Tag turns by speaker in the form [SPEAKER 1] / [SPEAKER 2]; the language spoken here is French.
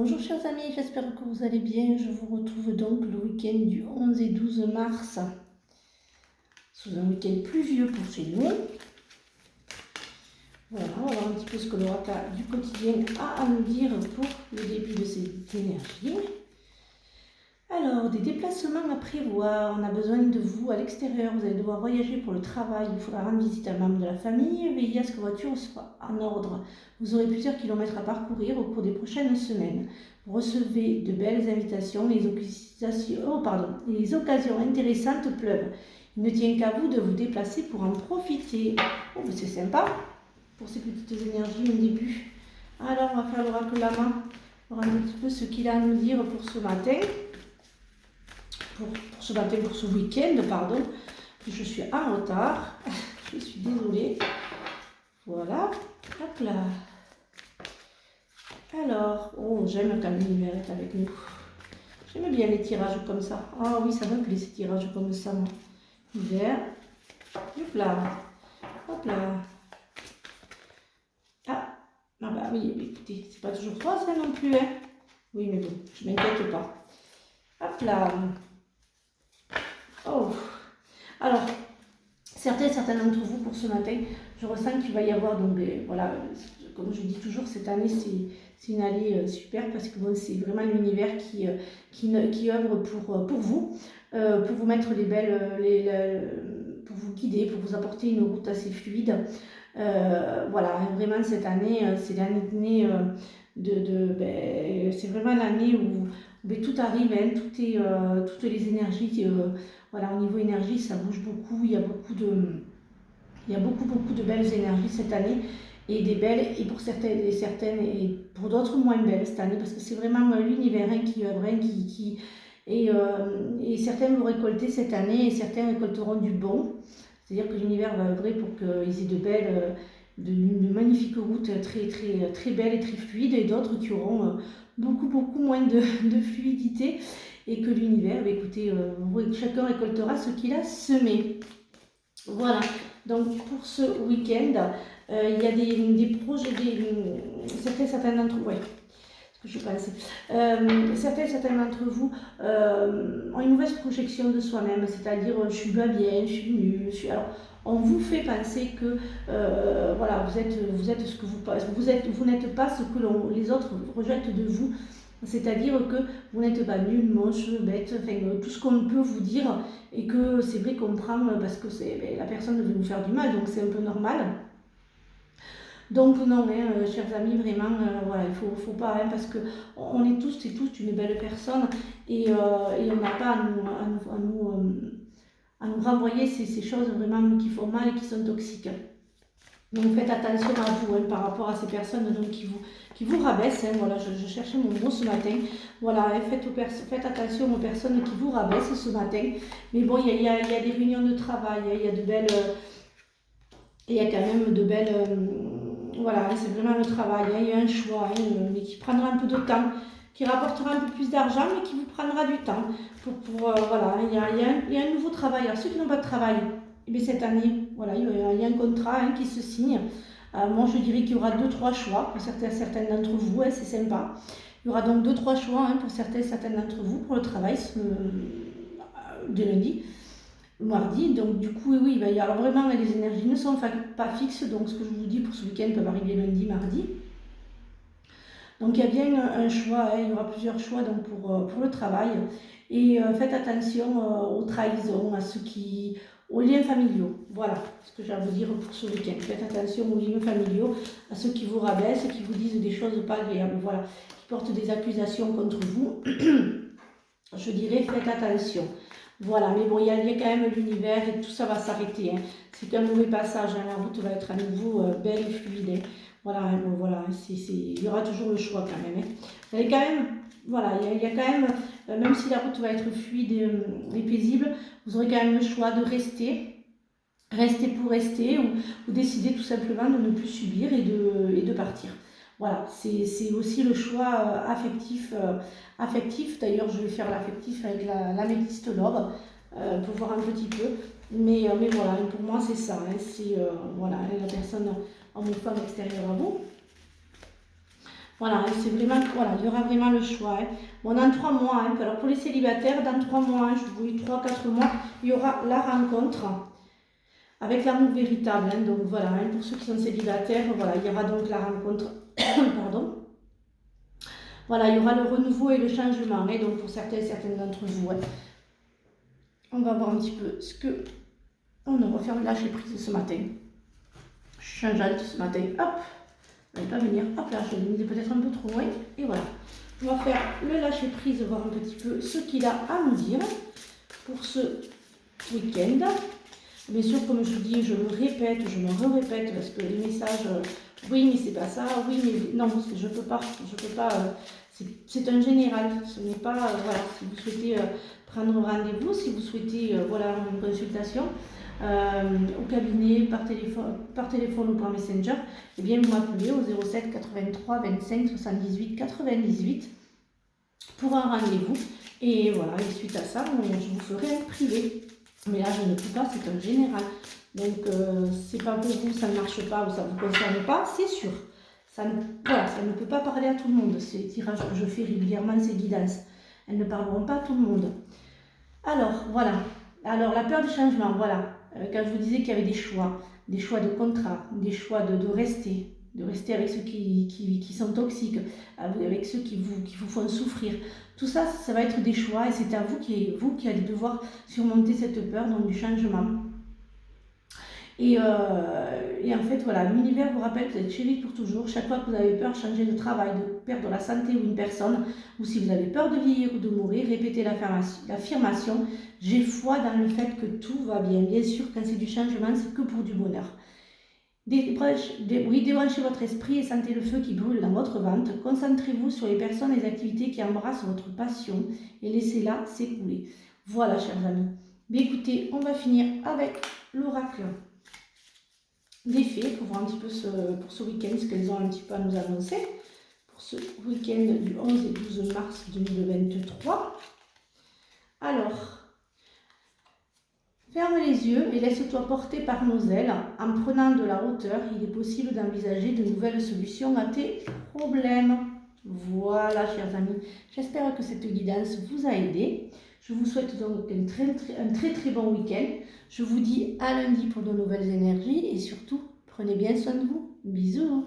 [SPEAKER 1] Bonjour chers amis, j'espère que vous allez bien. Je vous retrouve donc le week-end du 11 et 12 mars, sous un week-end pluvieux pour chez nous. Voilà, on va voir un petit peu ce que l'oracle du quotidien a à nous dire pour le début de cette énergie. Alors, des déplacements à prévoir, on a besoin de vous à l'extérieur, vous allez devoir voyager pour le travail, il faudra rendre visite à un membre de la famille, veillez à ce que votre voiture soit en ordre. Vous aurez plusieurs kilomètres à parcourir au cours des prochaines semaines. Vous recevez de belles invitations, les occasions intéressantes pleuvent. Il ne tient qu'à vous de vous déplacer pour en profiter. Oh, mais c'est sympa pour ces petites énergies au début. Alors, on va faire l'oracle Lama, voir un petit peu ce qu'il a à nous dire pour ce matin. Pour ce matin, pour ce week-end, pardon. Je suis en retard. Je suis désolée. Voilà. Hop là. Alors, oh, j'aime quand l'univers est avec nous. J'aime bien les tirages comme ça. Ah oui, ça me plaît ces tirages comme ça, moi. Hiver. Hop là. Hop là. Ah bah oui, écoutez, c'est pas toujours froid ça non plus, hein. Oui, mais bon, je m'inquiète pas. Hop là. Oh. Alors, certains d'entre vous pour ce matin, je ressens qu'il va y avoir, donc voilà, comme je dis toujours, cette année c'est une année super parce que bon, c'est vraiment l'univers qui œuvre pour vous mettre les belles, pour vous guider, pour vous apporter une route assez fluide. Voilà, vraiment cette année, c'est l'année c'est vraiment l'année où tout arrive, hein, toutes les énergies, voilà, au niveau énergie, ça bouge beaucoup, il y a beaucoup de belles énergies cette année, et des belles, et pour certaines, et pour d'autres moins belles cette année, parce que c'est vraiment l'univers qui œuvre, et certains vont récolter cette année, et certains récolteront du bon. C'est-à-dire que l'univers va œuvrer pour qu'ils aient de belles, de magnifiques routes très belles et très fluides, et d'autres qui auront beaucoup moins de fluidité, et que l'univers, écoutez, chacun récoltera ce qu'il a semé. Voilà, donc pour ce week-end, il y a des projets, certains d'entre vous, ouais, ce que je pensais, certains d'entre vous ont une mauvaise projection de soi-même, c'est-à-dire je suis pas bien, je suis nulle, alors on vous fait penser que voilà, vous êtes ce que vous n'êtes pas ce que les autres rejettent de vous. C'est-à-dire que vous n'êtes pas nul, moche, bête, enfin tout ce qu'on peut vous dire, et que c'est vrai qu'on prend parce que la personne veut nous faire du mal, donc c'est un peu normal. Donc non, chers amis, vraiment, voilà, il faut pas, parce que on est tous et toutes une belle personne, et on n'a pas à nous renvoyer ces choses vraiment qui font mal et qui sont toxiques. Donc faites attention à vous, par rapport à ces personnes donc, qui vous rabaissent. Voilà, je cherchais mon mot ce matin. Voilà, faites attention aux personnes qui vous rabaissent ce matin. Mais bon, il y a des réunions de travail, il y a de belles... Il y a quand même de belles... voilà, c'est vraiment le travail. Il y a un choix, mais qui prendra un peu de temps, qui rapportera un peu plus d'argent, mais qui vous prendra du temps. Voilà, il y a un nouveau travail. Alors ceux qui n'ont pas de travail, cette année, voilà, il y a un contrat qui se signe. Moi, je dirais qu'il y aura 2-3 choix pour certains d'entre vous, c'est sympa. Il y aura donc 2-3 choix pour certains d'entre vous pour le travail de lundi, mardi. Donc du coup, oui, il va y avoir vraiment, les énergies ne sont pas fixes. Donc ce que je vous dis pour ce week-end peuvent arriver lundi, mardi. Donc il y a bien un choix, il y aura plusieurs choix donc, pour le travail. Et faites attention aux trahisons, aux liens familiaux. Voilà ce que j'ai à vous dire pour ce week-end. Faites attention aux liens familiaux, à ceux qui vous rabaissent, qui vous disent des choses pas agréables, voilà, qui portent des accusations contre vous. Je dirais faites attention. Voilà, mais bon, il y a quand même l'univers et tout ça va s'arrêter. C'est qu'un mauvais passage, la route va être à nouveau belle et fluide. Voilà, bon, voilà, il y aura toujours le choix quand même. Vous allez quand même, voilà, il y a quand même, même si la route va être fluide et paisible, vous aurez quand même le choix de rester pour rester, ou décider tout simplement de ne plus subir et de partir. Voilà, c'est aussi le choix affectif. D'ailleurs, je vais faire l'affectif avec l'améthyste l'or pour voir un petit peu. Mais voilà, pour moi, c'est ça. C'est voilà, la personne en femme extérieure à vous. Voilà, et c'est vraiment, voilà, il y aura vraiment le choix. Hein. Bon, dans 3 mois, hein, alors pour les célibataires, dans 3 mois, hein, je vous dis 3-4 mois, il y aura la rencontre avec l'amour véritable. Hein, donc voilà, hein, pour ceux qui sont célibataires, voilà, il y aura donc la rencontre, pardon. Voilà, il y aura le renouveau et le changement, hein, donc pour certains et certaines d'entre vous. Hein. On va voir un petit peu ce que on va faire le lâcher prise ce matin. Changeante ce matin, hop, elle va pas venir, hop là, je l'ai mis peut-être un peu trop loin, et voilà. On va faire le lâcher prise, voir un petit peu ce qu'il a à nous dire pour ce week-end. Bien sûr, comme je dis, je le répète, je me répète parce que les messages, oui, mais c'est pas ça, oui, mais non, je peux pas, c'est un général, ce n'est pas, voilà, si vous souhaitez prendre rendez-vous, si vous souhaitez, voilà, une consultation au cabinet, par téléphone ou par Messenger, eh bien, vous m'appelez au 07 83 25 78 98 pour un rendez-vous. Et voilà, et suite à ça, je vous ferai un privé. Mais là, je ne peux pas, c'est un général. Donc, c'est pas pour vous, ça ne marche pas ou ça ne vous concerne pas, c'est sûr. Ça ne, voilà, ça ne peut pas parler à tout le monde. Ces tirages que je fais régulièrement, ces guidances, elles ne parleront pas à tout le monde. Alors, voilà. Alors, la peur du changement, voilà. Quand je vous disais qu'il y avait des choix de contrat, des choix de rester avec ceux qui sont toxiques, avec ceux qui vous font souffrir. Tout ça, ça va être des choix et c'est à vous qui allez devoir surmonter cette peur donc, du changement. Et en fait, voilà, l'univers vous rappelle que vous êtes chez lui pour toujours. Chaque fois que vous avez peur de changer de travail, de perdre la santé ou une personne, ou si vous avez peur de vieillir ou de mourir, répétez l'affirmation « J'ai foi dans le fait que tout va bien ». Bien sûr, quand c'est du changement, c'est que pour du bonheur. Débranchez votre esprit et sentez le feu qui brûle dans votre ventre. Concentrez-vous sur les personnes et les activités qui embrassent votre passion et laissez-la s'écouler. Voilà, chers amis. Mais écoutez, on va finir avec l'oracle des fées pour voir un petit peu pour ce week-end ce qu'elles ont un petit peu à nous annoncer. Pour ce week-end du 11 et 12 mars 2023. Alors, ferme les yeux et laisse-toi porter par nos ailes. En prenant de la hauteur, il est possible d'envisager de nouvelles solutions à tes problèmes. Voilà, chers amis. J'espère que cette guidance vous a aidé. Je vous souhaite donc un très bon week-end. Je vous dis à lundi pour de nouvelles énergies et surtout, prenez bien soin de vous. Bisous.